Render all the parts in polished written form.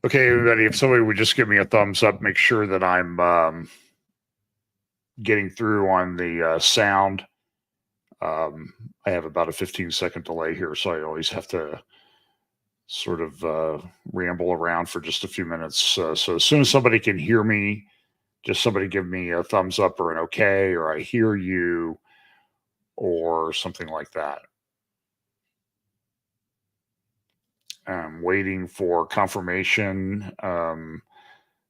Okay, everybody, if somebody would just give me a thumbs up, make sure that I'm getting through on the sound. I have about a 15-second delay here, so I always have to sort of ramble around for just a few minutes. So as soon as somebody can hear me, just somebody give me a thumbs up or an okay, or I hear you, or something like that. I'm waiting for confirmation. Of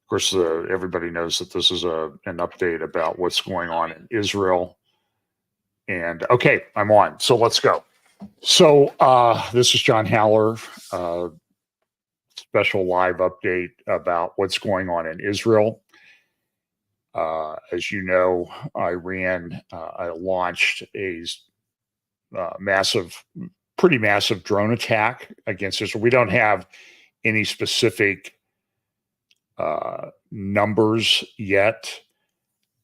course, everybody knows that this is an update about what's going on in Israel. And okay, I'm on. So let's go. So this is John Haller, special live update about what's going on in Israel. As you know, Iran launched a pretty massive drone attack against Israel. We don't have any specific numbers yet.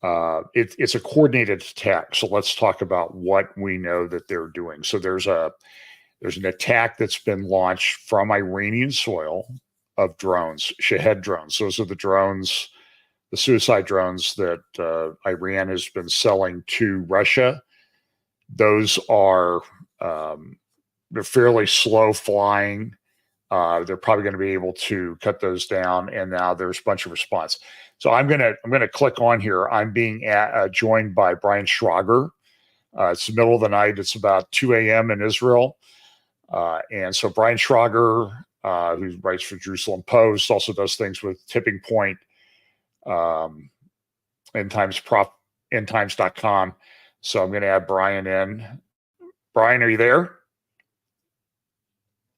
It's a coordinated attack. So let's talk about what we know that they're doing. So there's an attack that's been launched from Iranian soil of drones, Shahed drones. Those are the drones, the suicide drones that Iran has been selling to Russia. Those are they're fairly slow flying. They're probably going to be able to cut those down, and now there's a bunch of response. So I'm gonna click on here. I'm being joined by Brian Schrager. It's the middle of the night. It's about 2 a.m. in Israel, and so Brian Schrager, who writes for Jerusalem Post, also does things with Tipping Point, endtimes.com. So I'm going to add Brian in. Brian, are you there?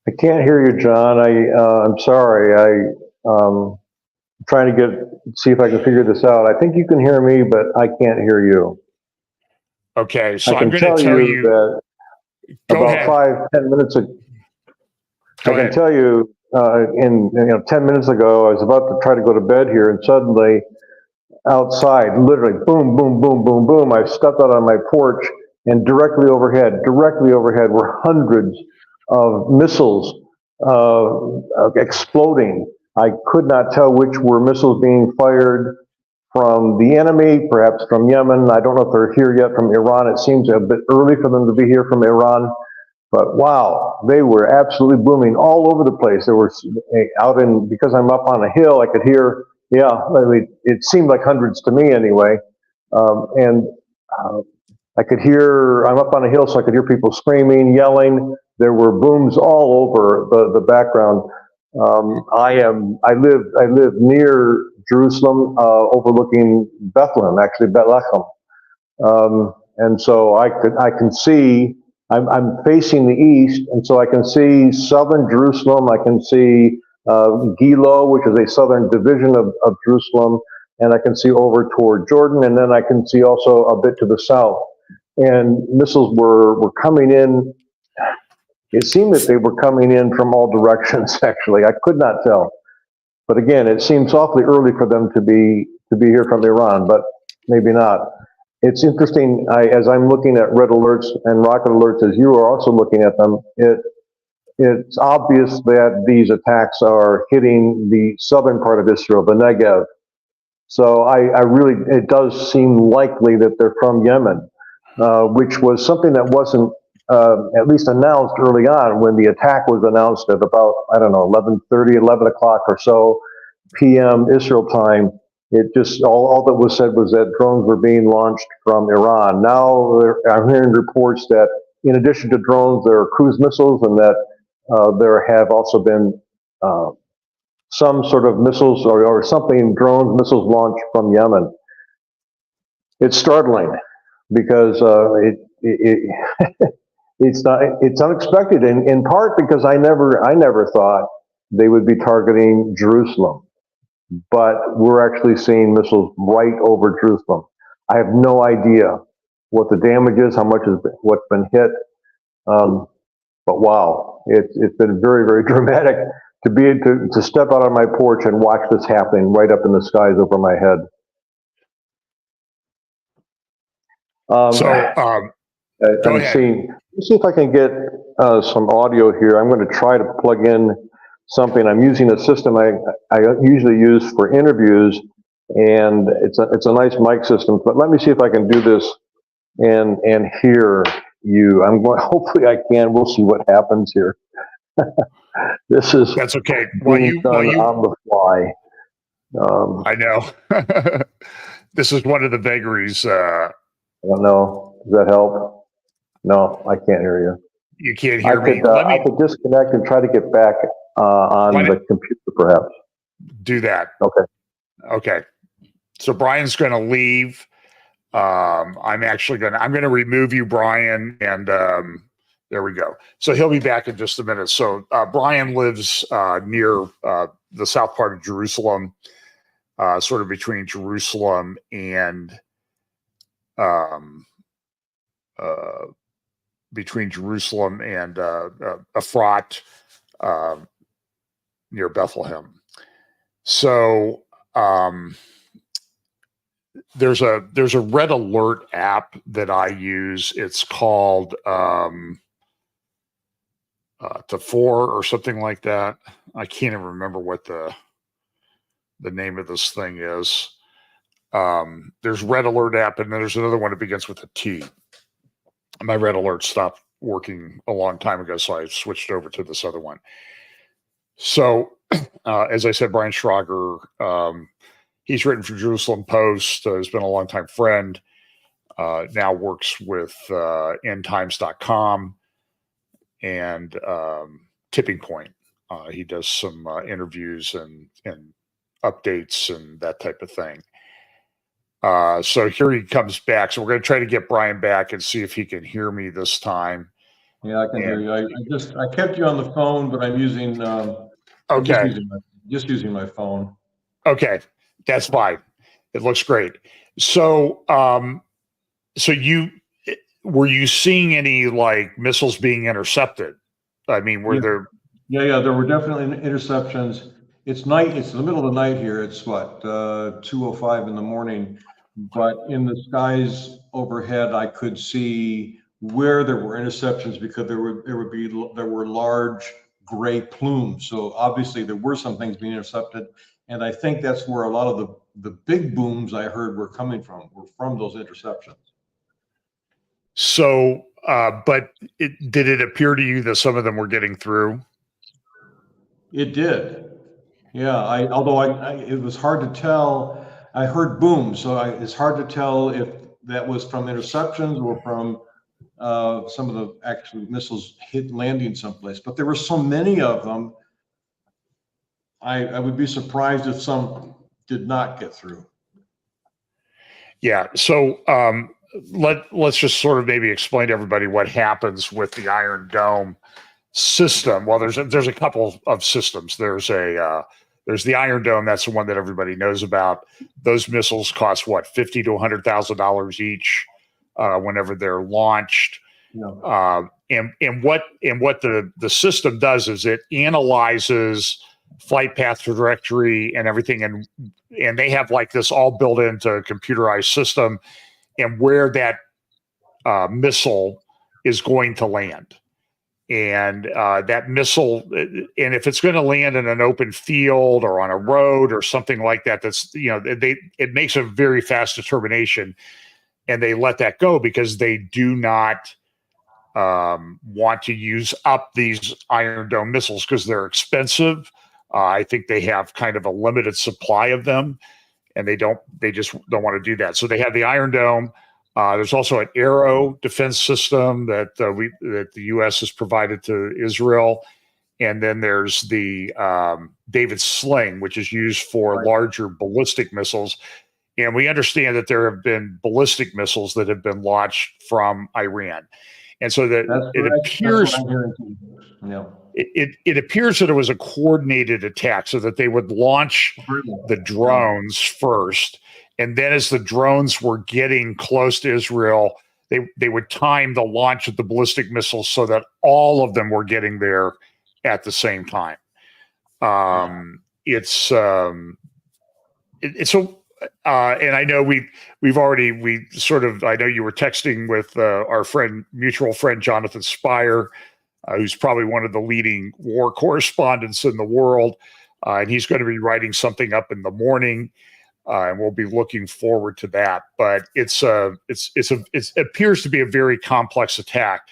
I can't hear you, John. I'm sorry. I'm trying to see if I can figure this out. I think you can hear me, but I can't hear you. Okay, so I'm going to tell you that about 5-10 minutes ago. I can tell you, 10 minutes ago, I was about to try to go to bed here, and suddenly, outside, literally, boom, boom, boom, boom, boom. I stepped out on my porch, and directly overhead, were hundreds of missiles exploding. I could not tell which were missiles being fired from the enemy, perhaps from Yemen. I don't know if they're here yet from Iran. It seems a bit early for them to be here from Iran. But wow, they were absolutely booming all over the place. There were because I'm up on a hill, I could hear, it seemed like hundreds to me anyway. I could hear, I'm up on a hill, so I could hear people screaming, yelling. There were booms all over the background. I live near Jerusalem, overlooking Bethlehem, actually Bethlehem. And so I can see, I'm facing the east, and so I can see southern Jerusalem. I can see Gilo, which is a southern division of Jerusalem, and I can see over toward Jordan, and then I can see also a bit to the south. And missiles were coming in. It seemed that they were coming in from all directions, actually. I could not tell. But again, it seems awfully early for them to be here from Iran, but maybe not. It's interesting, as I'm looking at red alerts and rocket alerts, as you are also looking at them, it's obvious that these attacks are hitting the southern part of Israel, the Negev. So it does seem likely that they're from Yemen, which was something that wasn't at least announced early on when the attack was announced at about, 11 o'clock or so p.m. Israel time. It just, all that was said was that drones were being launched from Iran. Now I'm hearing reports that in addition to drones, there are cruise missiles, and that there have also been some sort of missiles or something, missiles launched from Yemen. It's startling because it's unexpected, in part because I never thought they would be targeting Jerusalem. But we're actually seeing missiles right over Jerusalem. I have no idea what the damage is, how much what's been hit. But wow, it's been very, very dramatic to step out on my porch and watch this happening right up in the skies over my head. Go ahead. See if I can get some audio here. I'm going to try to plug in something. I'm using a system I usually use for interviews, and it's a nice mic system. But let me see if I can do this and hear you. I'm going. Hopefully, I can. We'll see what happens here. This is That's okay. being done on the fly. I know. This is one of the vagaries. I don't know. Does that help? No, I can't hear you. You can't hear me. I could disconnect and try to get back on the computer, perhaps. Do that. Okay. Okay. So Brian's going to leave. I'm going to remove you, Brian, and there we go. So he'll be back in just a minute. So Brian lives near the south part of Jerusalem, sort of between Jerusalem and Efrat, near Bethlehem. So there's a red alert app that I use. It's called T4 or something like that. I can't even remember what the name of this thing is. There's red alert app, and then there's another one that begins with a T. My red alert stopped working a long time ago, so I switched over to this other one. So, as I said, Brian Schrager, he's written for Jerusalem Post, has been a longtime friend, now works with endtimes.com and Tipping Point. He does some interviews and updates and that type of thing. So here he comes back. So we're going to try to get Brian back and see if he can hear me this time. Yeah, I can hear you. I kept you on the phone, but I'm using okay. Just using my phone. Okay, that's fine. It looks great. So were you seeing any like missiles being intercepted? I mean, were there? Yeah, there were definitely interceptions. It's night. It's the middle of the night here. It's what 2:05 in the morning. But in the skies overhead, I could see where there were interceptions because there were large gray plumes. So obviously there were some things being intercepted, and I think that's where a lot of the big booms I heard were coming from. Were from those interceptions. So, but did it appear to you that some of them were getting through? It did. Yeah. Although it was hard to tell. I heard booms, so it's hard to tell if that was from interceptions or from some of the actual missiles landing someplace. But there were so many of them. I would be surprised if some did not get through. Yeah. So let's just sort of maybe explain to everybody what happens with the Iron Dome system. Well, there's a couple of systems. There's the Iron Dome. That's the one that everybody knows about. Those missiles cost what, $50,000 to $100,000 each whenever they're launched. Yeah. And what the system does is it analyzes flight path trajectory and everything, and they have like this all built into a computerized system, and where that missile is going to land. And that missile, and if it's going to land in an open field or on a road or something like that, it makes a very fast determination, and they let that go because they do not want to use up these Iron Dome missiles because they're expensive. I think they have kind of a limited supply of them, and they just don't want to do that. So they have the Iron Dome. There's also an Arrow defense system that the U.S. has provided to Israel, and then there's the David Sling, which is used for larger ballistic missiles. And we understand that there have been ballistic missiles that have been launched from Iran, and so that it appears. It appears that it was a coordinated attack, so that they would launch the drones first. And then as the drones were getting close to Israel, they would time the launch of the ballistic missiles so that all of them were getting there at the same time. And I know I know you were texting with our mutual friend, Jonathan Spire. who's probably one of the leading war correspondents in the world. And he's going to be writing something up in the morning. And we'll be looking forward to that. But it appears to be a very complex attack.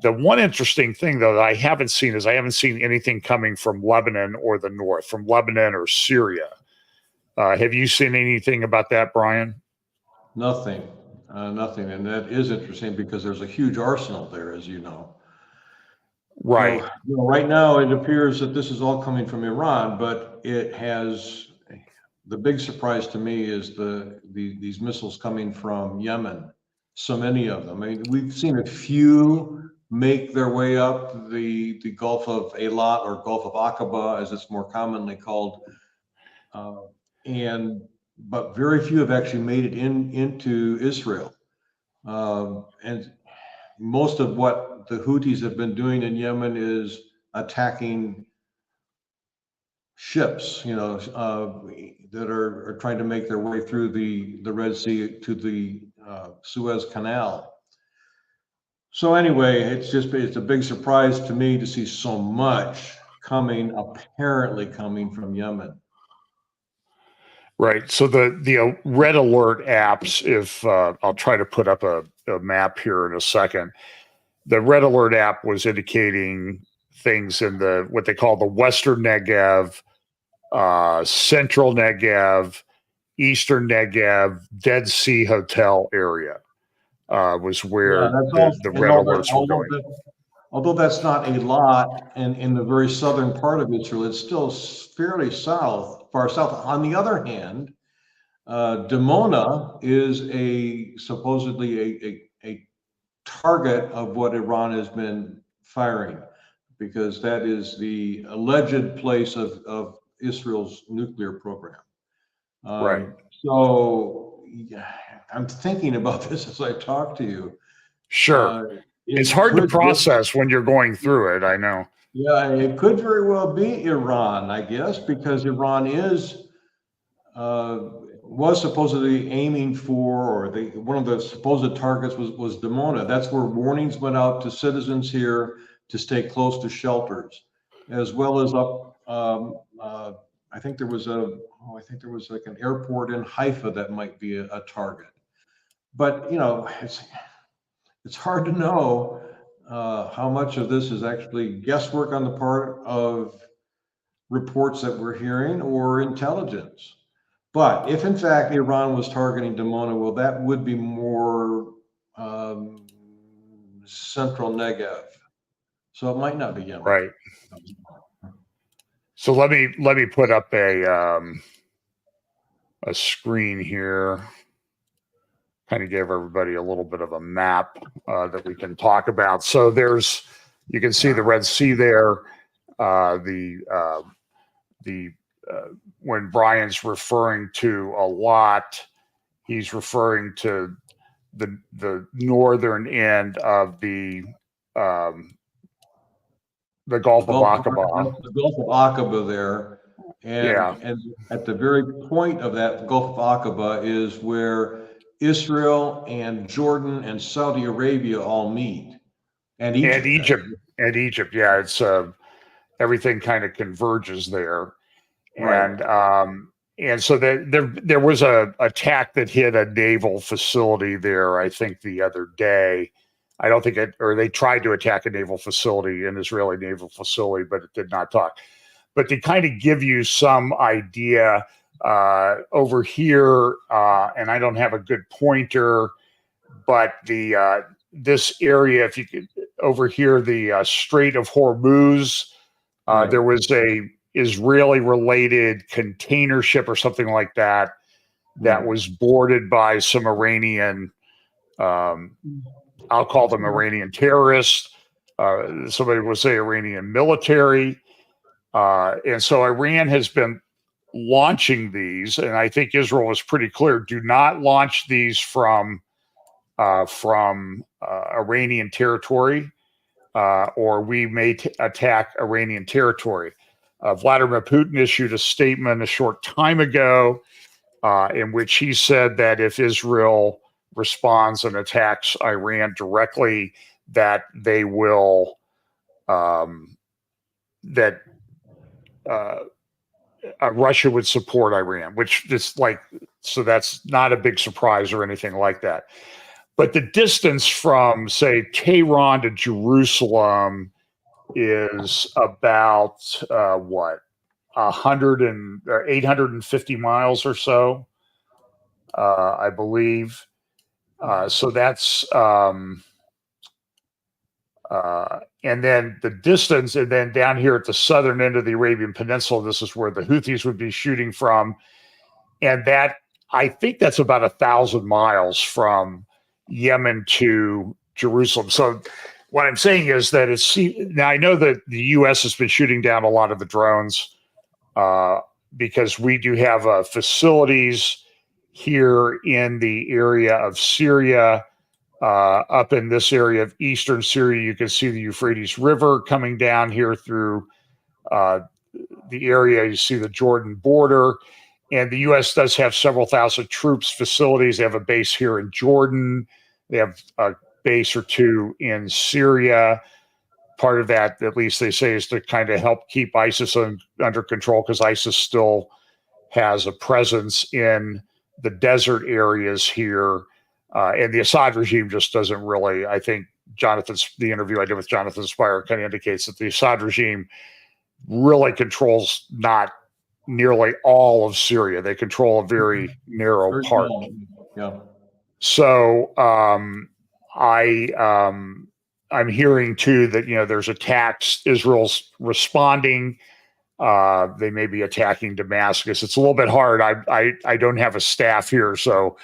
The one interesting thing, though, that I haven't seen is I haven't seen anything coming from Lebanon or the north, from Lebanon or Syria. Have you seen anything about that, Brian? Nothing, nothing. And that is interesting because there's a huge arsenal there, as you know. Right. So, right now it appears that this is all coming from Iran, but it has, the big surprise to me is these missiles coming from Yemen. So many of them. I mean, we've seen a few make their way up the Gulf of Eilat, or Gulf of Aqaba, as it's more commonly called, but very few have actually made it into Israel. And most of what the Houthis have been doing in Yemen is attacking ships, that are trying to make their way through the Red Sea to the Suez Canal. So anyway, it's a big surprise to me to see so much apparently coming from Yemen. Right. So the red alert apps, if I'll try to put up a map here in a second. The red alert app was indicating things in what they call the Western Negev, Central Negev, Eastern Negev, Dead Sea Hotel area was where the red alerts were going. Although that's not a lot, and in the very southern part of Israel, it's still fairly far south. On the other hand, Dimona is supposedly a target of what Iran has been firing, because that is the alleged place of Israel's nuclear program. Right. So I'm thinking about this as I talk to you. Sure. It's hard to process when you're going through it, I know. Yeah, it could very well be Iran, I guess, because Iran was supposedly aiming for, or one of the supposed targets was Dimona. That's where warnings went out to citizens here to stay close to shelters, as well as up. I think there was like an airport in Haifa that might be a target. But it's hard to know how much of this is actually guesswork on the part of reports that we're hearing or intelligence. But if in fact Iran was targeting Dimona, well, that would be more central Negev. So it might not be Yemen. Right. So let me put up a screen here. Kind of give everybody a little bit of a map that we can talk about. So you can see the Red Sea there. When Brian's referring to a lot, he's referring to the northern end of the Gulf of Aqaba. The Gulf of Aqaba there. And at the very point of that Gulf of Aqaba is where Israel and Jordan and Saudi Arabia all meet. And Egypt. Yeah, it's everything kind of converges there. Right. And so there was a attack that hit a naval facility there, I think, the other day. I don't think they tried to attack a naval facility, an Israeli naval facility, but it did not talk. But to kind of give you some idea, over here, and I don't have a good pointer, but this area, if you could, over here, the Strait of Hormuz, Right. There was a Israeli-related container ship or something like that was boarded by some Iranian, I'll call them Iranian terrorists. Somebody would say Iranian military. And so Iran has been launching these, and I think Israel was pretty clear: do not launch these from Iranian territory, or we may attack Iranian territory. Vladimir Putin issued a statement a short time ago in which he said that if Israel responds and attacks Iran directly, that they will that Russia would support Iran, which is like, so that's not a big surprise or anything like that. But the distance from, say, Tehran to Jerusalem is about what, 850 miles or so, I believe. So that's and then the distance, and then down here at the southern end of the Arabian Peninsula, this is where the Houthis would be shooting from, and that, I think that's about 1,000 miles from Yemen to Jerusalem. So what I'm saying is that it's, now I know that the U.S. has been shooting down a lot of the drones because we do have facilities here in the area of Syria. Up in this area of eastern Syria, you can see the Euphrates River coming down here through the area. You see the Jordan border. And the U.S. does have several thousand troops facilities. They have a base here in Jordan. They have a base or two in Syria. Part of that, at least they say, is to kind of help keep ISIS under control, because ISIS still has a presence in the desert areas here. And the Assad regime just doesn't really, I think the interview I did with Jonathan Spire kind of indicates that the Assad regime really controls not nearly all of Syria. They control a very narrow part. Yeah. So I'm hearing too that, there's attacks. Israel's responding. They may be attacking Damascus. It's a little bit hard. I don't have a staff here, so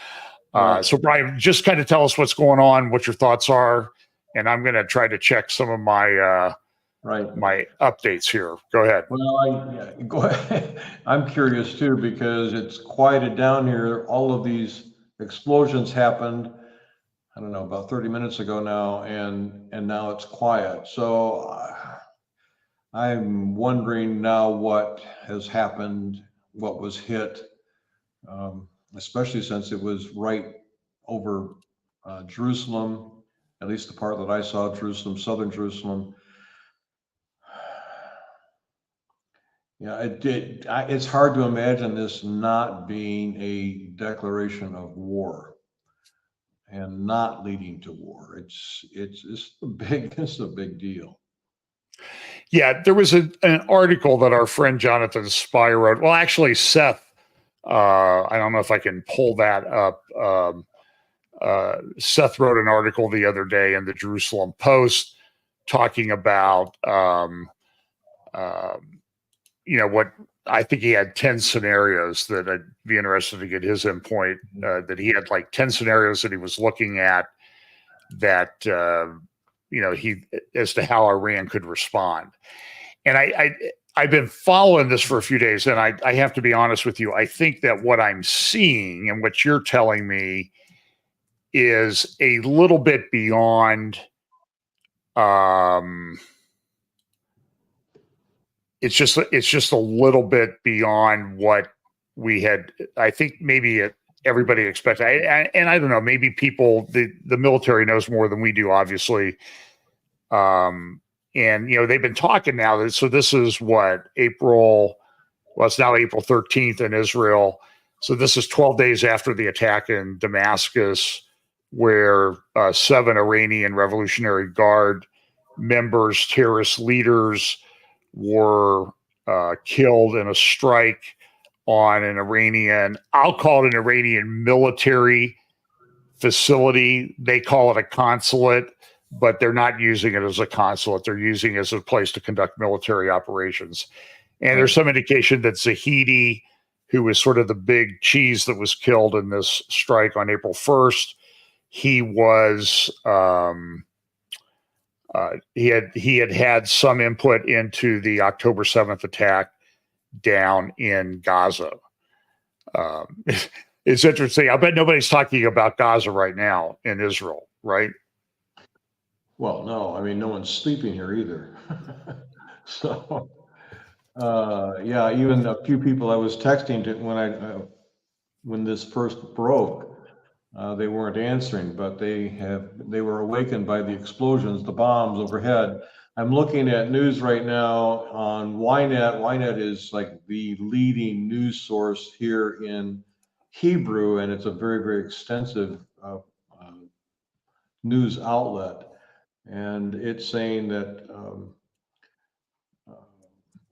Brian, just kind of tell us what's going on, what your thoughts are, and I'm going to try to check some of my my updates here. Go ahead. Well, go ahead. I'm curious too, because it's quieted down here. All of these explosions happened, I don't know, about 30 minutes ago now, and now it's quiet. So I'm wondering now what has happened, what was hit, especially since it was right over Jerusalem, at least the part that I saw, Jerusalem, southern Jerusalem. Yeah, it's hard to imagine this not being a declaration of war and not leading to war. It's a big deal. Yeah, there was an article that our friend Jonathan Spire wrote. Well, actually, Seth, I don't know if I can pull that up. Seth wrote an article the other day in the Jerusalem Post talking about, what I think he had 10 scenarios that I'd be interested to get his input. That he had like 10 scenarios that he was looking at that, he, as to how Iran could respond. And I've been following this for a few days, and I have to be honest with you. I think that what I'm seeing and what you're telling me is a little bit beyond, it's just a little bit beyond what we had, I think maybe everybody expected. And I don't know, maybe people, the military knows more than we do, obviously. And, they've been talking now. So this is what, it's now April 13th in Israel. So this is 12 days after the attack in Damascus, where 7 Iranian Revolutionary Guard members, terrorist leaders, were killed in a strike on an Iranian, I'll call it an Iranian military facility. They call it a consulate, but they're not using it as a consulate. They're using it as a place to conduct military operations. And there's some indication that Zahidi, who was sort of the big cheese that was killed in this strike on April 1st, he was he had some input into the October 7th attack down in Gaza. It's interesting. I bet nobody's talking about Gaza right now in Israel, right? Well, no, I mean, no one's sleeping here either. So, even a few people I was texting to when this first broke, they weren't answering, but they were awakened by the explosions, the bombs overhead. I'm looking at news right now on Ynet. Ynet is like the leading news source here in Hebrew, and it's a very, very extensive news outlet. And it's saying that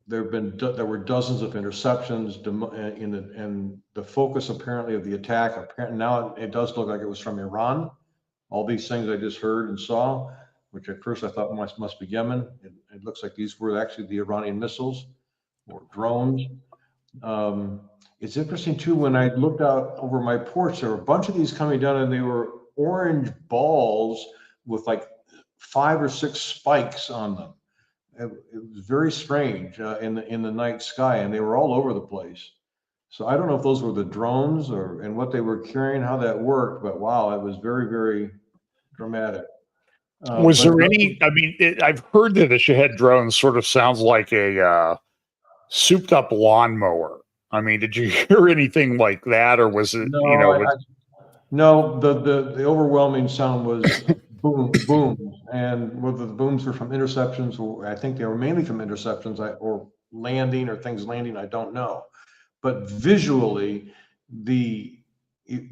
there were dozens of interceptions and the focus apparently of the attack. Apparently now it does look like it was from Iran. All these things I just heard and saw, which at first I thought must be Yemen. It looks like these were actually the Iranian missiles or drones. It's interesting too, when I looked out over my porch, there were a bunch of these coming down and they were orange balls with like 5 or 6 spikes on them. It was very strange in the night sky, and they were all over the place. So I don't know if those were the drones and what they were carrying, how that worked, but wow, it was very, very dramatic. Was there any? I mean, I've heard that the Shahed drone sort of sounds like a souped-up lawnmower. I mean, did you hear anything like that, or was it? No, no. The overwhelming sound was booms, and whether the booms were from interceptions, or I think they were mainly from interceptions, or landing or things landing, I don't know. But visually, they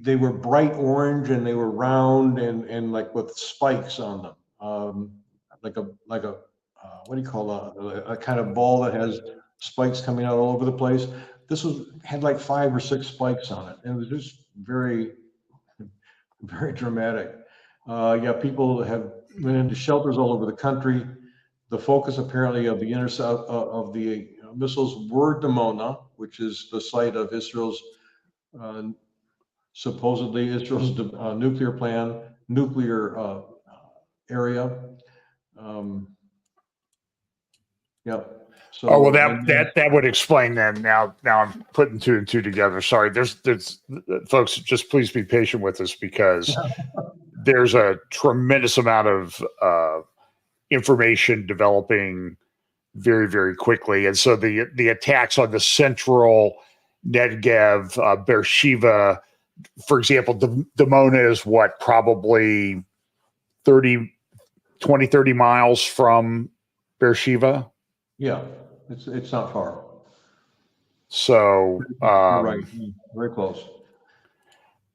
were bright orange and they were round and like with spikes on them, like a what do you call a kind of ball that has spikes coming out all over the place. This had like 5 or 6 spikes on it, and it was just very, very dramatic. Yeah, people have went into shelters all over the country. The focus apparently of the missiles were Dimona, which is the site of Israel's supposedly Israel's nuclear area. Yeah. So, oh well, that would explain then. Now I'm putting 2 and 2 together. Sorry, there's folks, just please be patient with us because there's a tremendous amount of information developing very, very quickly, and so the attacks on the central Negev, Beersheba, for example, Dimona is what, probably 30 miles from Beersheba. Yeah, it's not far. So right, very close.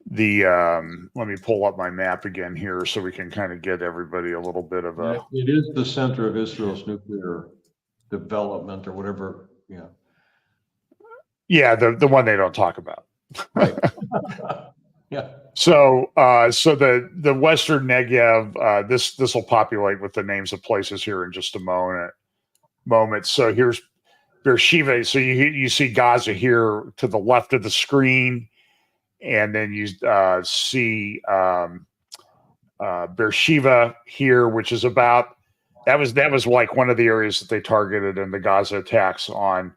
Let me pull up my map again here so we can kind of get everybody a little bit of a. It is the center of Israel's nuclear development or whatever. Yeah. Yeah, the one they don't talk about. Right. Yeah. So the Western Negev, this will populate with the names of places here in just a moment. So here's Beersheba. So you see Gaza here to the left of the screen, and then you see Beersheba here, which is about that was like one of the areas that they targeted in the Gaza attacks on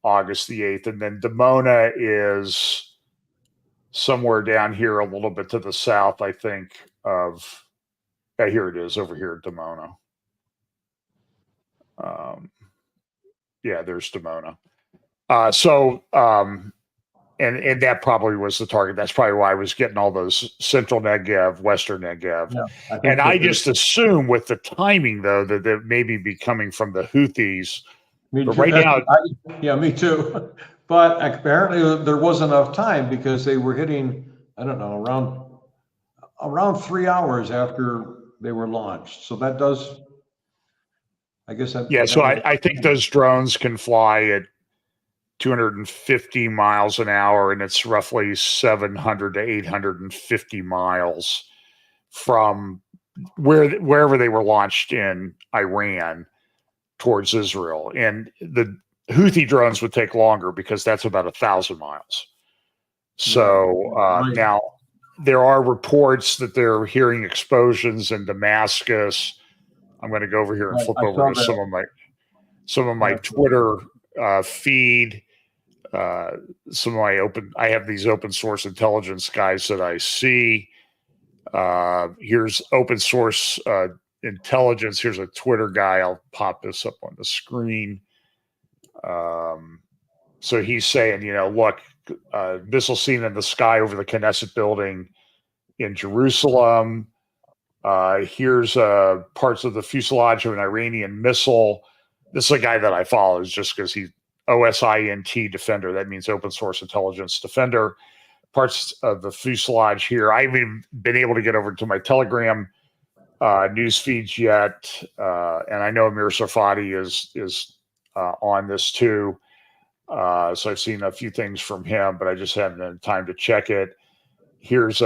August the 8th, and then Dimona is somewhere down here a little bit to the south, I think, of here it is over here at Dimona. Yeah, there's Dimona. And that probably was the target. That's probably why I was getting all those central Negev, western Negev. Yeah, and I just assume with the timing, though, that it maybe be coming from the Houthis. But right now, yeah, me too. But apparently there wasn't enough time because they were hitting, I don't know, around 3 hours after they were launched. So that does, I guess that. Yeah, so I think those drones can fly at 250 miles an hour, and it's roughly 700 to 850 miles from wherever they were launched in Iran towards Israel. And the Houthi drones would take longer because that's about 1,000 miles. So now there are reports that they're hearing explosions in Damascus. I'm going to go over here and flip over to some of my Twitter feed. I have these open source intelligence guys that I see. Here's open source intelligence. Here's a Twitter guy. I'll pop this up on the screen. So he's saying, look, missile seen in the sky over the Knesset building in Jerusalem. Here's parts of the fuselage of an Iranian missile. This is a guy that I follow, just because he's OSINT Defender. That means Open Source Intelligence Defender. Parts of the fuselage here. I haven't been able to get over to my Telegram news feeds yet, and I know Amir Sarfati is on this too. So I've seen a few things from him, but I just haven't had time to check it. Here's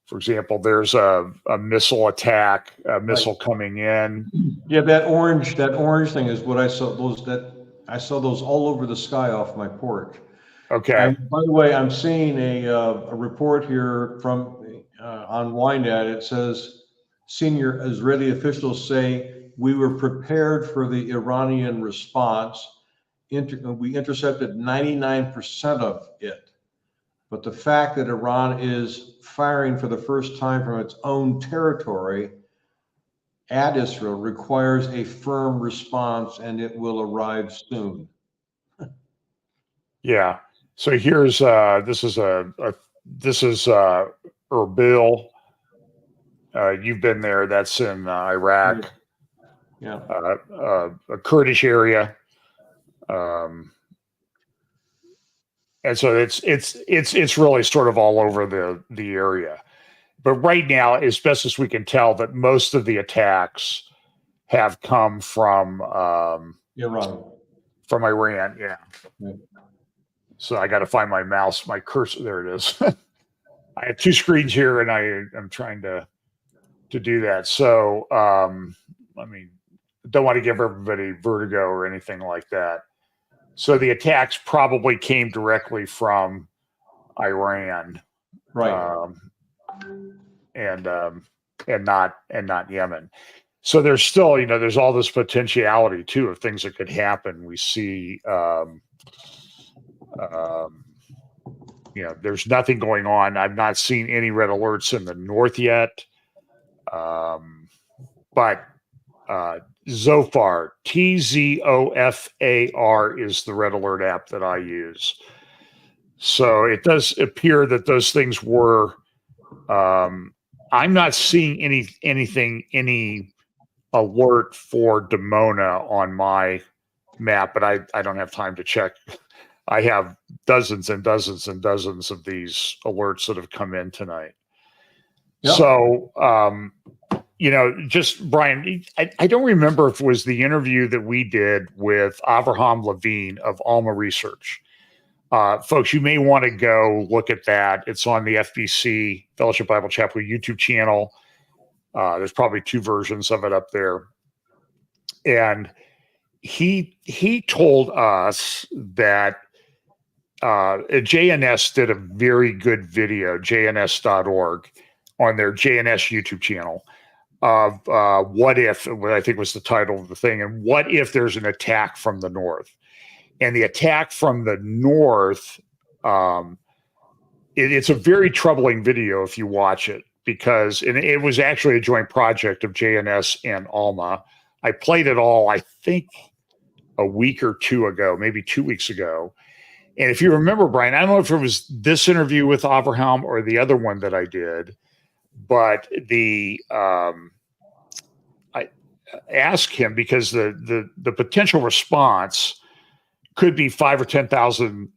for example, there's a missile attack, a missile coming in. Yeah, that orange thing is what I saw. I saw those all over the sky off my porch. Okay. And by the way, I'm seeing a report here from on YNET. It says senior Israeli officials say we were prepared for the Iranian response. We intercepted 99% of it. But the fact that Iran is firing for the first time from its own territory at Israel requires a firm response, and it will arrive soon. Yeah. So here's this is Erbil. You've been there. That's in Iraq. Yeah. A Kurdish area. And so it's really sort of all over the area. But right now, as best as we can tell, that most of the attacks have come from Iran. From Iran, yeah. Right. So I got to find my mouse, my cursor. There it is. I have two screens here, and I'm trying to do that. So don't want to give everybody vertigo or anything like that. So the attacks probably came directly from Iran, right? And not Yemen. So there's still, there's all this potentiality too of things that could happen. We see, there's nothing going on. I've not seen any red alerts in the north yet, but Zofar, TZOFAR is the red alert app that I use. So it does appear that those things were. I'm not seeing any alert for Dimona on my map, but I don't have time to check. I have dozens and dozens and dozens of these alerts that have come in tonight. Yep. So, just Brian, I don't remember if it was the interview that we did with Avraham Levine of Alma Research. Folks, you may want to go look at that. It's on the FBC, Fellowship Bible Chapel YouTube channel. There's probably two versions of it up there. And he told us that JNS did a very good video, jns.org, on their JNS YouTube channel of what if, what I think was the title of the thing, and what if there's an attack from the north. And the attack from the north, it's a very troubling video if you watch it, because it was actually a joint project of JNS and Alma. I played it all, I think, a week or two ago, maybe 2 weeks ago. And if you remember, Brian, I don't know if it was this interview with Avraham or the other one that I did, but I asked him, because the potential response could be 5,000 or 10,000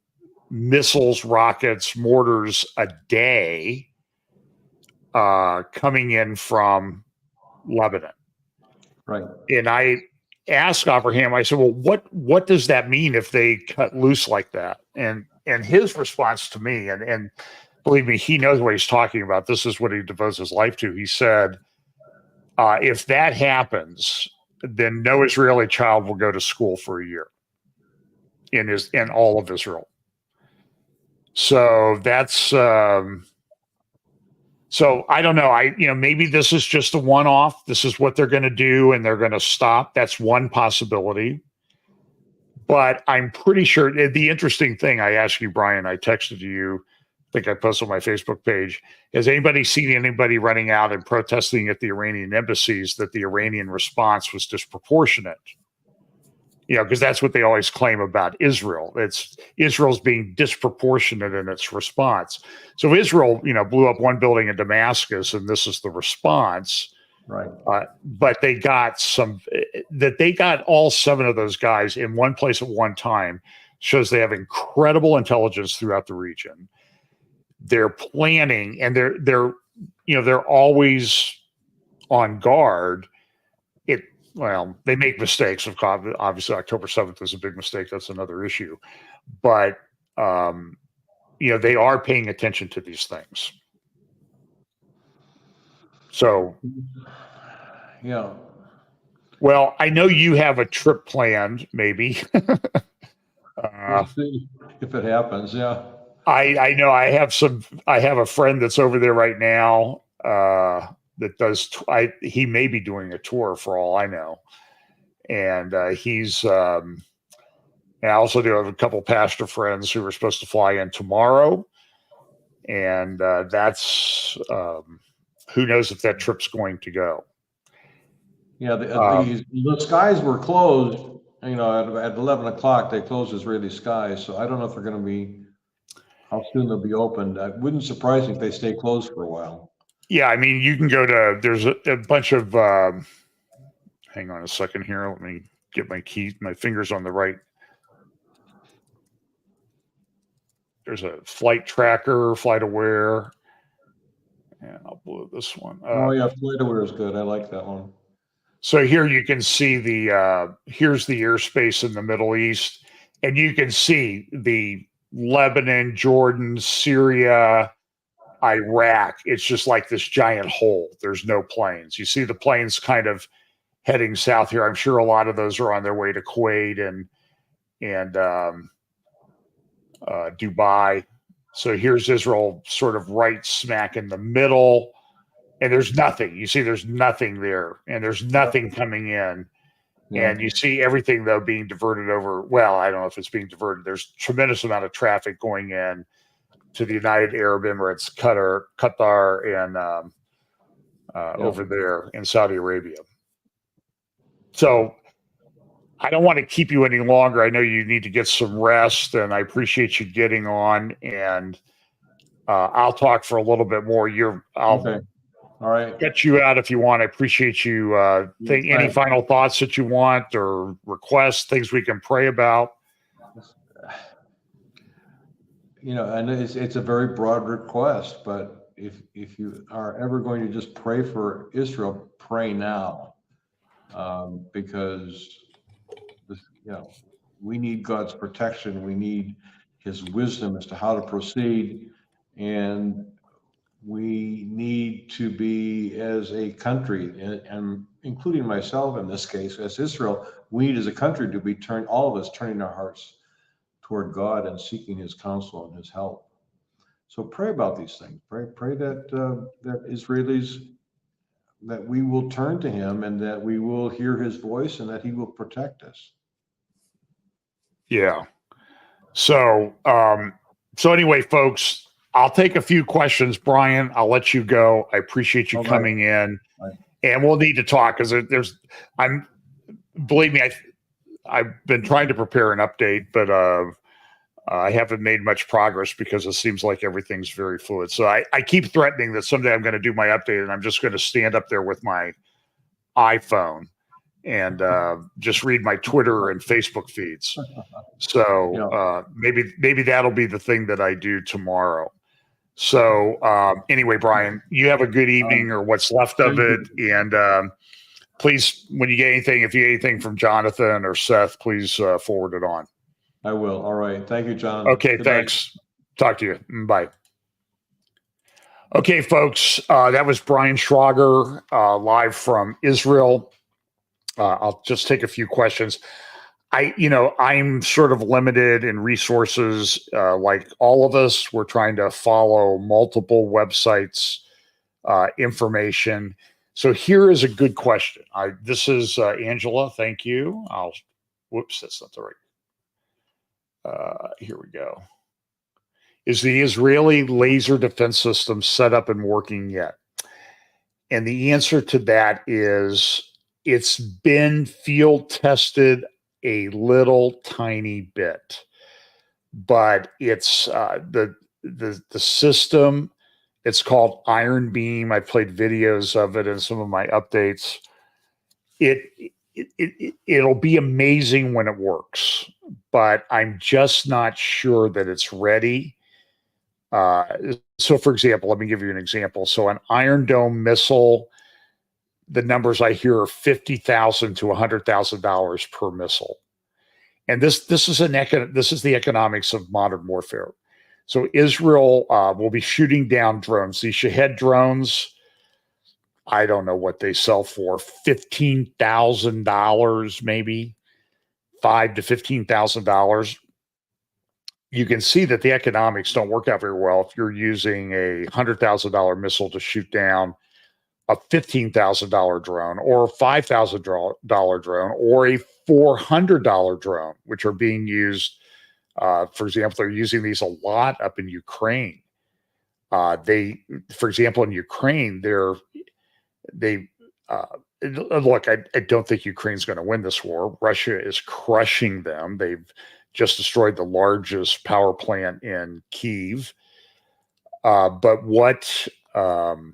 missiles, rockets, mortars a day coming in from Lebanon. Right. And I asked Abraham, I said, well, what does that mean if they cut loose like that? And his response to me, and believe me, he knows what he's talking about. This is what he devotes his life to. He said, if that happens, then no Israeli child will go to school for a year in all of Israel. So that's so I don't know. Maybe this is just a one-off. This is what they're going to do, and they're going to stop. That's one possibility. But I'm pretty sure the interesting thing I asked you, Brian, I texted you, I think I posted on my Facebook page. Has anybody seen anybody running out and protesting at the Iranian embassies that the Iranian response was disproportionate? because that's what they always claim about Israel. Israel's being disproportionate in its response. So Israel, blew up one building in Damascus, and this is the response. Right. But they got they got all 7 of those guys in one place at one time shows they have incredible intelligence throughout the region. They're planning, and they're always on guard. They make mistakes. Obviously, October 7th is a big mistake. That's another issue. But, they are paying attention to these things. So, yeah. Well, I know you have a trip planned, maybe. We'll see if it happens. Yeah. I know I have a friend that's over there right now that does. He may be doing a tour for all I know, and he's. And I also do have a couple pastor friends who are supposed to fly in tomorrow, and that's who knows if that trip's going to go. Yeah, the skies were closed. At 11 o'clock they closed Israeli skies, so I don't know if they're going to be. How soon they'll be opened. It wouldn't surprise me if they stay closed for a while. Yeah, I mean, you can go to, there's a bunch of, hang on a second here. Let me get my fingers on the right. There's a flight tracker, Flight Aware. And I'll blow this one up. Oh, yeah, Flight Aware is good. I like that one. So here you can see here's the airspace in the Middle East. And you can see the Lebanon, Jordan, Syria, Iraq. It's just like this giant hole. There's no planes. You see the planes kind of heading south here. I'm sure a lot of those are on their way to Kuwait and Dubai. So here's Israel sort of right smack in the middle. And there's nothing. You see there's nothing there. And there's nothing coming in. Yeah. And you see everything, though, being diverted over. Well, I don't know if it's being diverted. There's a tremendous amount of traffic going in to the United Arab Emirates, Qatar, and over there in Saudi Arabia. So I don't want to keep you any longer. I know you need to get some rest, and I appreciate you getting on. And I'll talk for a little bit more. Okay. All right. Get you out if you want. I appreciate you. Any final thoughts that you want or requests, things we can pray about? And it's a very broad request, but if you are ever going to just pray for Israel, pray now, because we need God's protection. We need His wisdom as to how to proceed, and we need to be, as a country, and including myself in this case, as Israel, we need as a country to be all of us turning our hearts toward God and seeking His counsel and His help. So pray about these things. Pray that Israelis, that we will turn to Him and that we will hear His voice and that He will protect us. Yeah. So anyway, folks, I'll take a few questions. Brian, I'll let you go. I appreciate you coming in. Right. And we'll need to talk because believe me, I've been trying to prepare an update, but I haven't made much progress because it seems like everything's very fluid. So I keep threatening that someday I'm going to do my update and I'm just going to stand up there with my iPhone and just read my Twitter and Facebook feeds. So maybe that'll be the thing that I do tomorrow. So anyway, Brian, you have a good evening or what's left of it. And please, when you get anything, if you get anything from Jonathan or Seth, please forward it on. I will. All right. Thank you, John. Okay, good thanks. Night. Talk to you. Bye. Okay, folks, that was Brian Schrager live from Israel. I'll just take a few questions. I'm sort of limited in resources, like all of us. We're trying to follow multiple websites, information. So here is a good question. This is Angela. Thank you. Whoops, that's not the right. Here we go. Is the Israeli laser defense system set up and working yet? And the answer to that is it's been field tested a little tiny bit, but it's the system. It's called Iron Beam. I played videos of it in some of my updates. It'll be amazing when it works, but I'm just not sure that it's ready. So, for example, let me give you an example. So, an Iron Dome missile, the numbers I hear are $50,000 to $100,000 per missile, and this is the economics of modern warfare. So, Israel will be shooting down drones. These Shahed drones, I don't know what they sell for, $15,000 maybe, $5,000 to $15,000. You can see that the economics don't work out very well if you're using a $100,000 missile to shoot down a $15,000 drone or a $5,000 drone or a $400 drone, which are being used. For example, they're using these a lot up in Ukraine. For example, in Ukraine, look, I don't think Ukraine's going to win this war. Russia is crushing them. They've just destroyed the largest power plant in Kyiv. But what the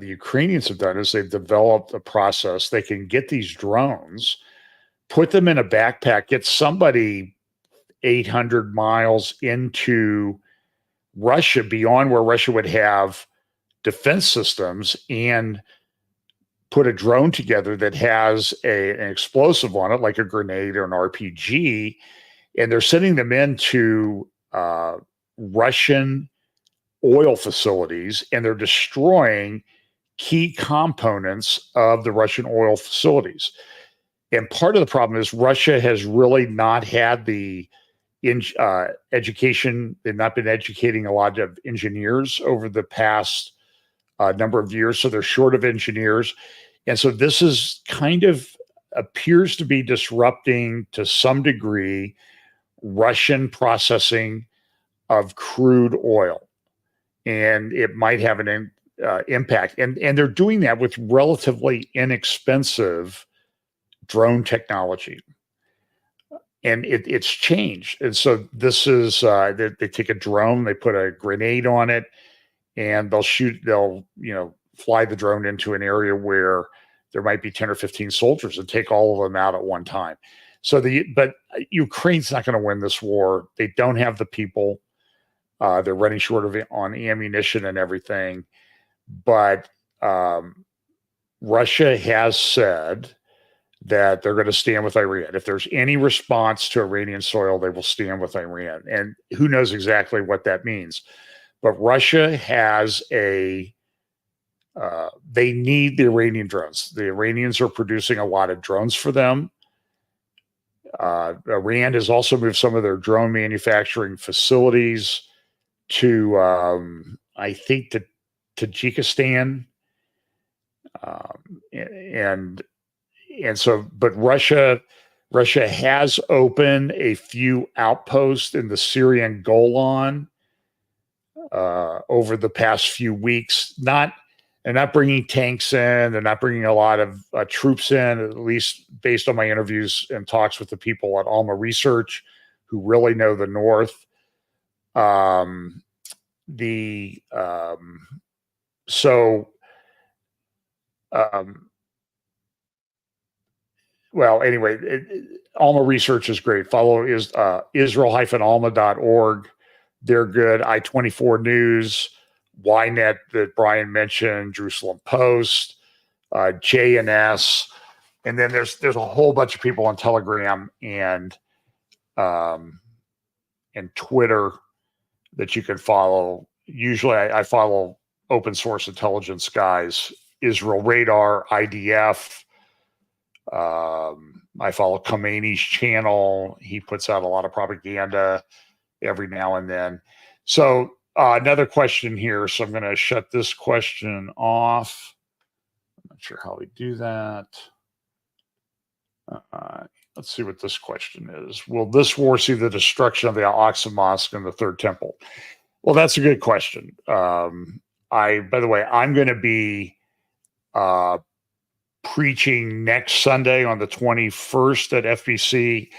Ukrainians have done is they've developed a process. They can get these drones, put them in a backpack, get somebody 800 miles into Russia, beyond where Russia would have defense systems, and put a drone together that has an explosive on it, like a grenade or an RPG, and they're sending them into Russian oil facilities, and they're destroying key components of the Russian oil facilities. And part of the problem is Russia has really not had the education. They've not been educating a lot of engineers over the past number of years, so they're short of engineers. And so this is kind of appears to be disrupting to some degree Russian processing of crude oil, and it might have an impact. And they're doing that with relatively inexpensive drone technology, and it's changed. And so this is they take a drone, they put a grenade on it, and they'll fly the drone into an area where there might be 10 or 15 soldiers and take all of them out at one time. But Ukraine's not going to win this war. They don't have the people. They're running short on ammunition and everything. But Russia has said that they're going to stand with Iran. If there's any response to Iranian soil, they will stand with Iran. And who knows exactly what that means. But Russia has they need the Iranian drones. The Iranians are producing a lot of drones for them. Iran has also moved some of their drone manufacturing facilities to, I think, to Tajikistan. And so, but Russia has opened a few outposts in the Syrian Golan over the past few weeks. They're not bringing tanks in. They're not bringing a lot of troops in, at least based on my interviews and talks with the people at Alma Research who really know the North. Well, anyway, Alma Research is great. Follow Israel-alma.org. They're good. I-24 News, Ynet that Brian mentioned, Jerusalem Post, JNS, and then there's a whole bunch of people on Telegram and Twitter that you can follow. Usually, I follow open source intelligence guys, Israel Radar, IDF. I follow Khomeini's channel. He puts out a lot of propaganda every now and then. So another question here. So I'm going to shut this question off. I'm not sure how we do that. Let's see what this question is. Will this war see the destruction of the Al-Aqsa Mosque and the Third Temple? Well, that's a good question. By the way, I'm going to be preaching next Sunday on the 21st at FBC.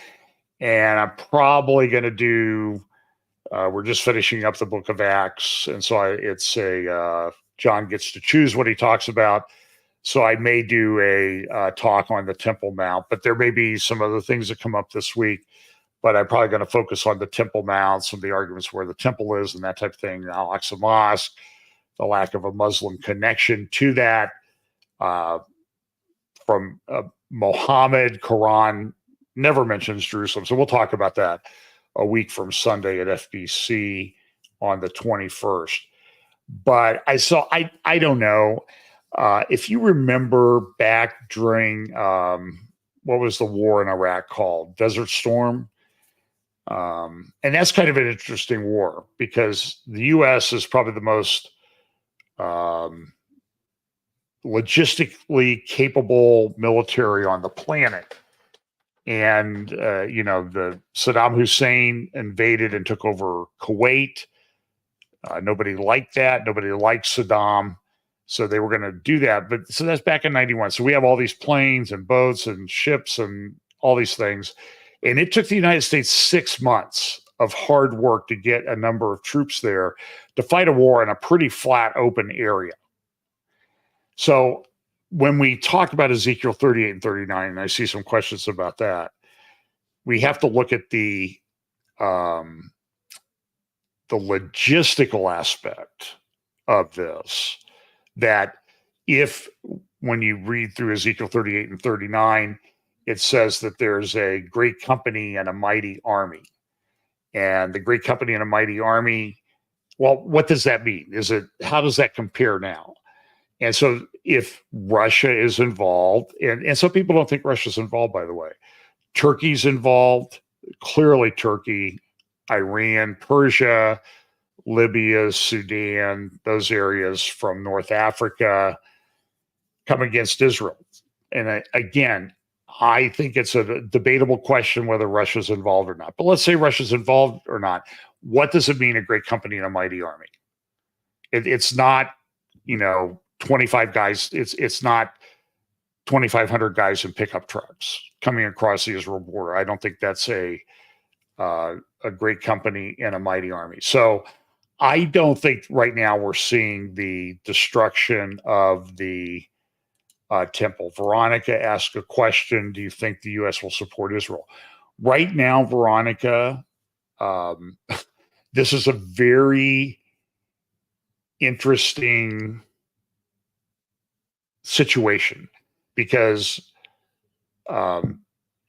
And I'm probably going to do, we're just finishing up the book of Acts. And so it's John gets to choose what he talks about. So I may do a talk on the Temple Mount, but there may be some other things that come up this week. But I'm probably going to focus on the Temple Mount, some of the arguments where the temple is and that type of thing, the Al-Aqsa Mosque, the lack of a Muslim connection to that. From Muhammad, Quran never mentions Jerusalem. So we'll talk about that a week from Sunday at FBC on the 21st. But I don't know. If you remember back during, what was the war in Iraq called? Desert Storm. And that's kind of an interesting war because the U.S. is probably the most logistically capable military on the planet. And, the Saddam Hussein invaded and took over Kuwait. Nobody liked that. Nobody liked Saddam. So they were going to do that. But so that's back in 91. So we have all these planes and boats and ships and all these things. And it took the United States 6 months of hard work to get a number of troops there to fight a war in a pretty flat, open area. So when we talk about Ezekiel 38 and 39, and I see some questions about that, we have to look at the logistical aspect of this. That when you read through Ezekiel 38 and 39, it says that there's a great company and a mighty army. And the great company and a mighty army, well, what does that mean? How does that compare now? And so if Russia is involved, and some people don't think Russia's involved, by the way, Turkey's involved, clearly Turkey, Iran, Persia, Libya, Sudan, those areas from North Africa come against Israel. And again, I think it's a debatable question whether Russia's involved or not. But let's say Russia's involved or not. What does it mean, a great company and a mighty army? It's not, 25 guys. It's not 2,500 guys in pickup trucks coming across the Israel border. I don't think that's a great company and a mighty army. So I don't think right now we're seeing the destruction of the temple. Veronica asked a question. Do you think the U.S. will support Israel? Right now, Veronica, this is a very interesting situation because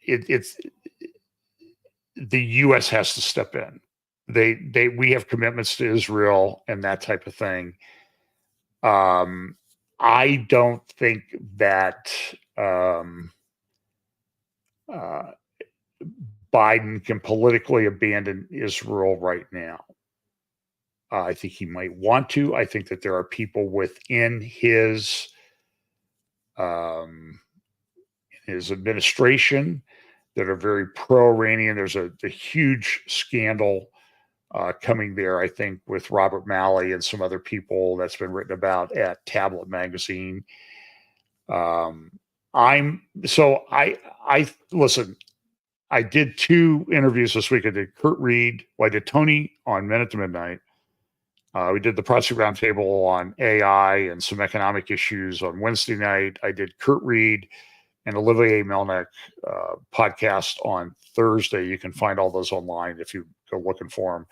it's the U.S. has to step in. We have commitments to Israel and that type of thing. I don't think that Biden can politically abandon Israel right now. I think he might want to. I think that there are people within his administration that are very pro-Iranian. There's a huge scandal coming there, I think, with Robert Malley and some other people that's been written about at Tablet Magazine. Listen, I did 2 interviews this week. I did Kurt Reed. Well, I did Tony on Minute to Midnight. We did the Proxy Roundtable on AI and some economic issues on Wednesday night. I did Kurt Reed and Olivier Melnick podcast on Thursday. You can find all those online if you go looking for them.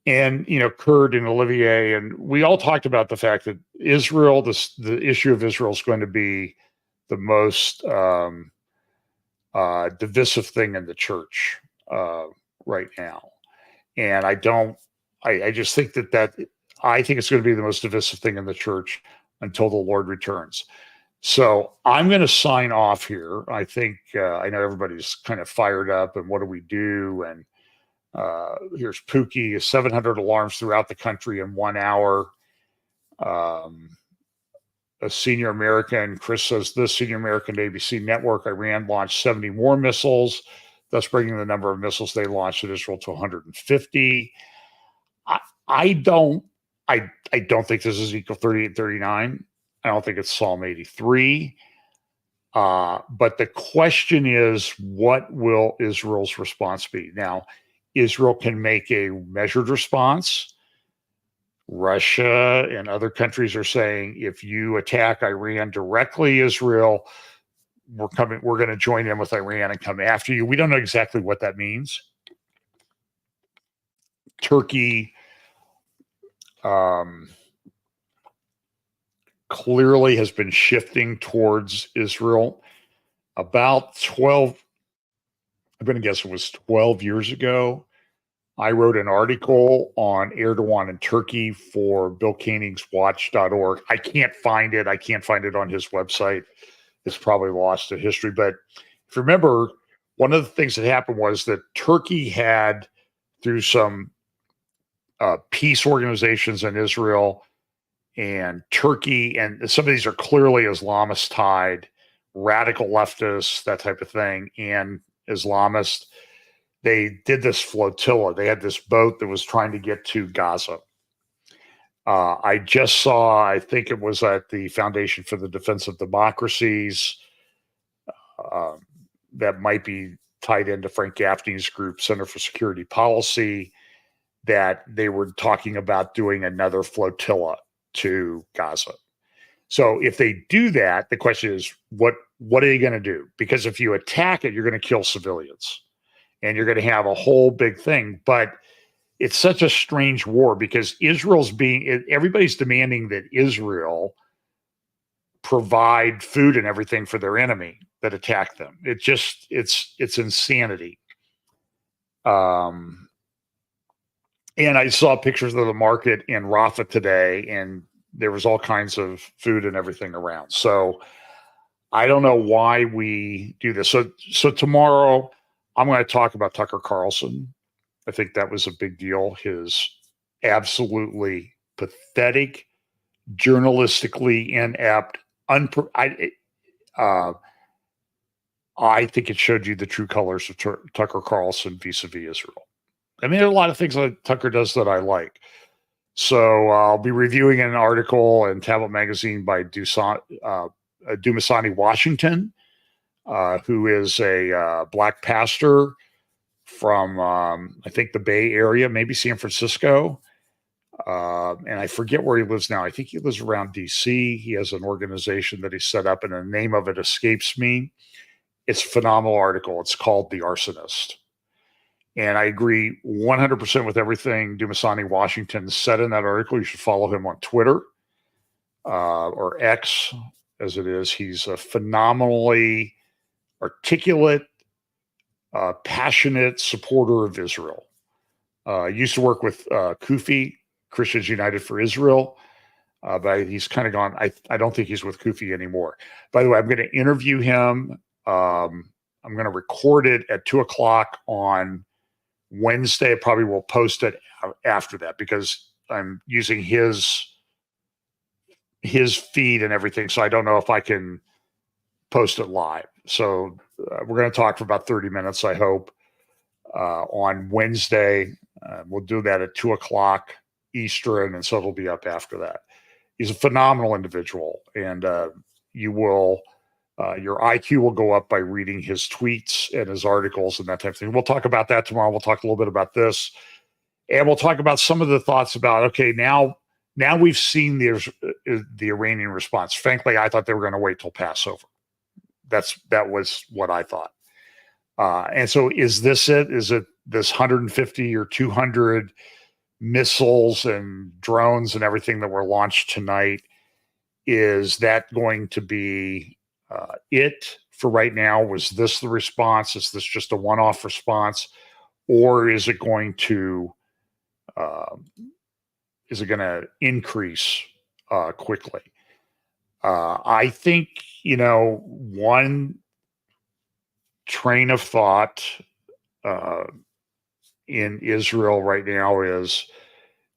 And, Kurt and Olivier, and we all talked about the fact that Israel, the issue of Israel is going to be the most divisive thing in the church right now. And I just think I think it's going to be the most divisive thing in the church until the Lord returns. So I'm going to sign off here. I think I know everybody's kind of fired up and what do we do? And here's Pookie, 700 alarms throughout the country in 1 hour. A senior American, Chris says, this senior American ABC network, Iran launched 70 more missiles, thus bringing the number of missiles they launched at Israel to 150. I don't think this is equal 38, 39. I don't think it's Psalm 83. But the question is, what will Israel's response be? Now, Israel can make a measured response. Russia and other countries are saying, if you attack Iran directly, Israel, we're going to join in with Iran and come after you. We don't know exactly what that means. Turkey clearly has been shifting towards Israel. About 12, I'm going to guess it was 12 years ago, I wrote an article on Erdogan and Turkey for Bill Koenig's Watch.org. I can't find it. I can't find it on his website. It's probably lost to history. But if you remember, one of the things that happened was that Turkey had, through some peace organizations in Israel, and Turkey, and some of these are clearly Islamist tied, radical leftists, that type of thing, and Islamist. They did this flotilla. They had this boat that was trying to get to Gaza. I just saw, I think it was at the Foundation for the Defense of Democracies, that might be tied into Frank Gaffney's group, Center for Security Policy, that they were talking about doing another flotilla to Gaza. So if they do that, the question is, what are they going to do? Because if you attack it, you're going to kill civilians. And you're going to have a whole big thing. But it's such a strange war because everybody's demanding that Israel provide food and everything for their enemy that attacked them. It's insanity. And I saw pictures of the market in Rafah today, and there was all kinds of food and everything around. So I don't know why we do this. So tomorrow, I'm going to talk about Tucker Carlson. I think that was a big deal. His absolutely pathetic, journalistically inept, I think it showed you the true colors of Tucker Carlson vis-a-vis Israel. I mean, there are a lot of things that Tucker does that I like. So I'll be reviewing an article in Tablet Magazine by Dumasani Washington, who is a black pastor from, I think, the Bay Area, maybe San Francisco. And I forget where he lives now. I think he lives around D.C. He has an organization that he set up, and the name of it escapes me. It's a phenomenal article. It's called The Arsonist. And I agree 100% with everything Dumasani Washington said in that article. You should follow him on Twitter, or X, as it is. He's a phenomenally articulate, passionate supporter of Israel. Used to work with Kufi, Christians United for Israel, but he's kind of gone. I don't think he's with Kufi anymore. By the way, I'm going to interview him. I'm going to record it at 2:00 on Wednesday. I probably will post it after that because I'm using his feed and everything. So I don't know if I can post it live. So we're going to talk for about 30 minutes, I hope, on Wednesday. We'll do that at 2:00 Eastern, and so it'll be up after that. He's a phenomenal individual, and your IQ will go up by reading his tweets and his articles and that type of thing. We'll talk about that tomorrow. We'll talk a little bit about this, and we'll talk about some of the thoughts about, okay, now we've seen the Iranian response. Frankly, I thought they were going to wait till Passover. That was what I thought. And so is this it? Is it this 150 or 200 missiles and drones and everything that were launched tonight? Is that going to be it for right now? Was this the response? Is this just a one-off response? Or is it going to increase quickly? I think, one train of thought in Israel right now is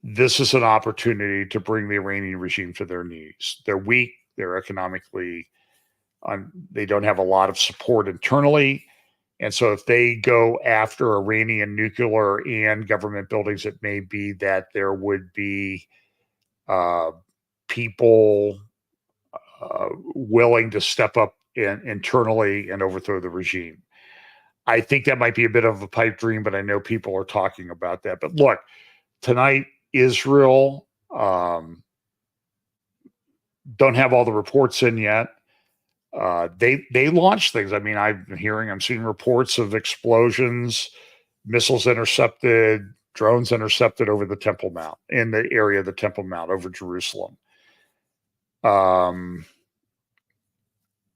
this is an opportunity to bring the Iranian regime to their knees. They're weak. They're economically, they don't have a lot of support internally. And so if they go after Iranian nuclear and government buildings, it may be that there would be people willing to step up internally and overthrow the regime. I think that might be a bit of a pipe dream, but I know people are talking about that. But look, tonight, Israel don't have all the reports in yet. They launched things. I mean, I'm seeing reports of explosions, missiles intercepted, drones intercepted over the Temple Mount, in the area of the Temple Mount over Jerusalem.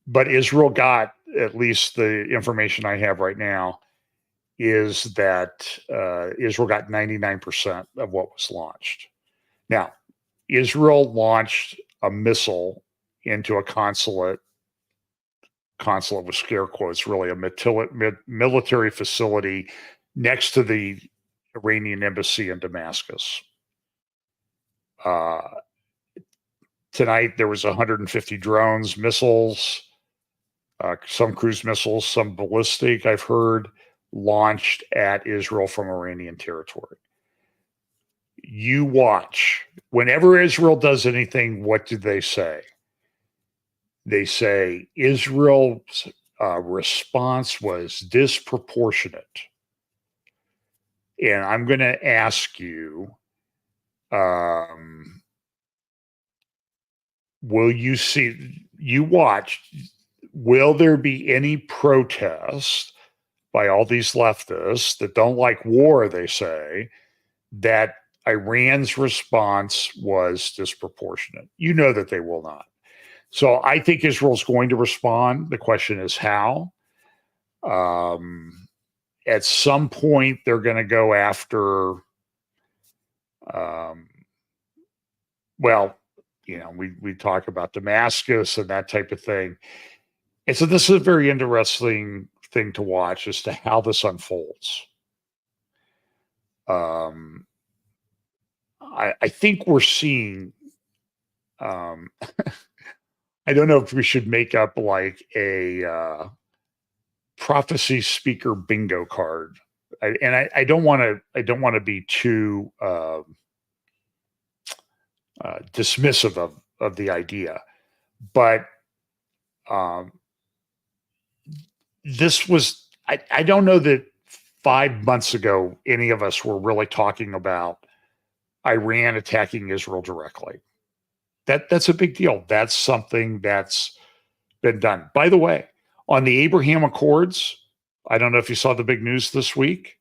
But Israel got, at least the information I have right now, is that Israel got 99% of what was launched. Now, Israel launched a missile into a consulate with scare quotes, really a military facility next to the Iranian embassy in Damascus. Tonight, there was 150 drones, missiles, some cruise missiles, some ballistic, I've heard, launched at Israel from Iranian territory. You watch. Whenever Israel does anything, what do they say? They say Israel's response was disproportionate. And I'm going to ask you, will you watch, will there be any protest by all these leftists that don't like war, they say, that Iran's response was disproportionate? You know that they will not. So I think Israel's going to respond. The question is how. At some point, they're going to go after, we talk about Damascus and that type of thing. And so this is a very interesting thing to watch as to how this unfolds. I think we're seeing, I don't know if we should make up like a prophecy speaker bingo card. I don't want to be too dismissive of the idea, but this was, I don't know that 5 months ago any of us were really talking about Iran attacking Israel directly. That's a big deal. That's something that's been done. By the way, on the Abraham Accords, I don't know if you saw the big news this week.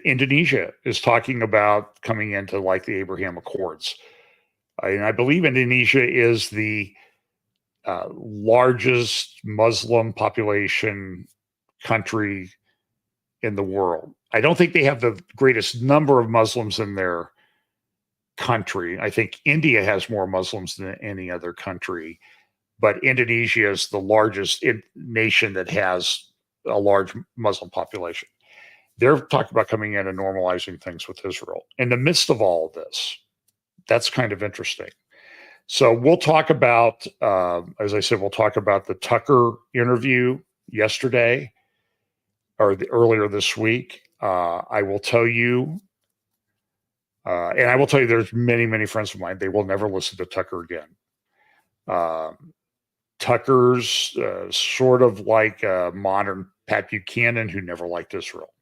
Indonesia is talking about coming into like the Abraham Accords. And I believe Indonesia is the largest Muslim population country in the world. I don't think they have the greatest number of Muslims in their country. I think India has more Muslims than any other country, but Indonesia is the largest nation that has a large Muslim population. They're talking about coming in and normalizing things with Israel. In the midst of all of this, that's kind of interesting. So we'll talk about, as I said, we'll talk about the Tucker interview yesterday or earlier this week. I will tell you, and I will tell you there's many, many friends of mine, they will never listen to Tucker again. Tucker's sort of like a modern Pat Buchanan who never liked Israel.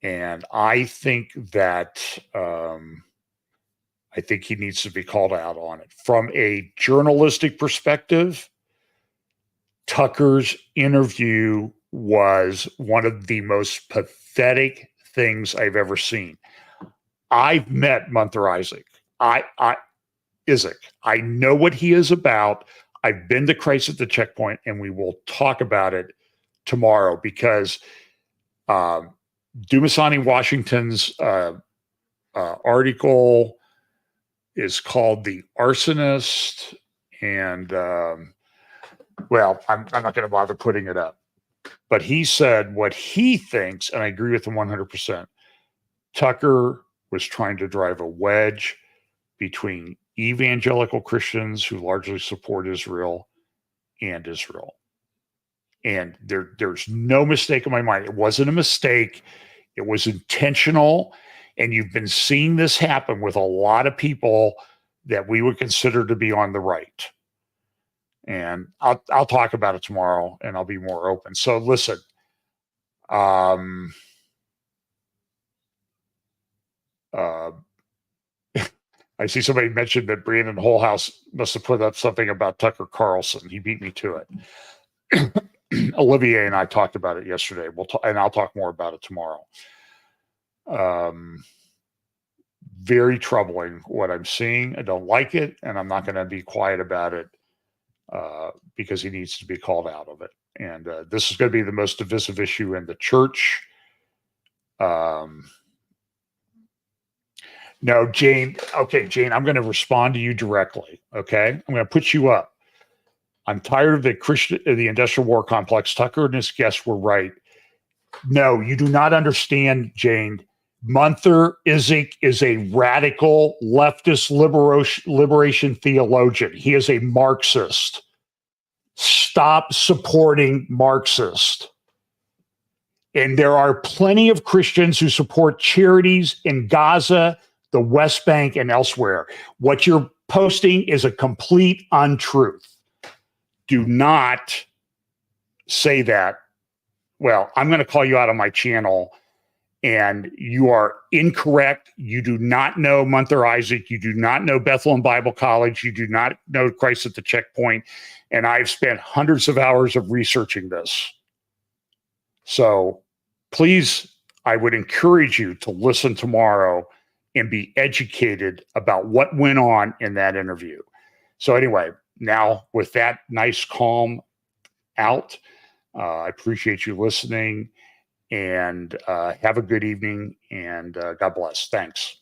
And I think that I think he needs to be called out on it. From a journalistic perspective, Tucker's interview was one of the most pathetic things I've ever seen. I've met Munther Isaac. Isaac. I know what he is about. I've been to Christ at the Checkpoint, and we will talk about it tomorrow because Dumasani Washington's article is called The Arsonist, and I'm not going to bother putting it up. But he said what he thinks, and I agree with him 100%. Tucker was trying to drive a wedge between evangelical Christians who largely support Israel and Israel. And there's no mistake in my mind. It wasn't a mistake. It was intentional. And you've been seeing this happen with a lot of people that we would consider to be on the right. And I'll talk about it tomorrow, and I'll be more open. So listen, I see somebody mentioned that Brandon Wholehouse must have put up something about Tucker Carlson. He beat me to it. Olivier and I talked about it yesterday. And I'll talk more about it tomorrow. Very troubling what I'm seeing. I don't like it, and I'm not going to be quiet about it because he needs to be called out of it. And this is going to be the most divisive issue in the church. No, Jane. Okay, Jane, I'm going to respond to you directly. Okay, I'm going to put you up. I'm tired of the industrial war complex. Tucker and his guests were right. No, you do not understand, Jane. Munther Isaac is a radical leftist liberation theologian. He is a Marxist. Stop supporting Marxist. And there are plenty of Christians who support charities in Gaza, the West Bank, and elsewhere. What you're posting is a complete untruth. Do not say that. Well, I'm going to call you out on my channel, and you are incorrect. You do not know Munther Isaac. You do not know Bethlehem Bible College. You do not know Christ at the Checkpoint. And I've spent hundreds of hours of researching this. So please, I would encourage you to listen tomorrow and be educated about what went on in that interview. So anyway, now with that nice calm out, I appreciate you listening, and have a good evening, and God bless. Thanks.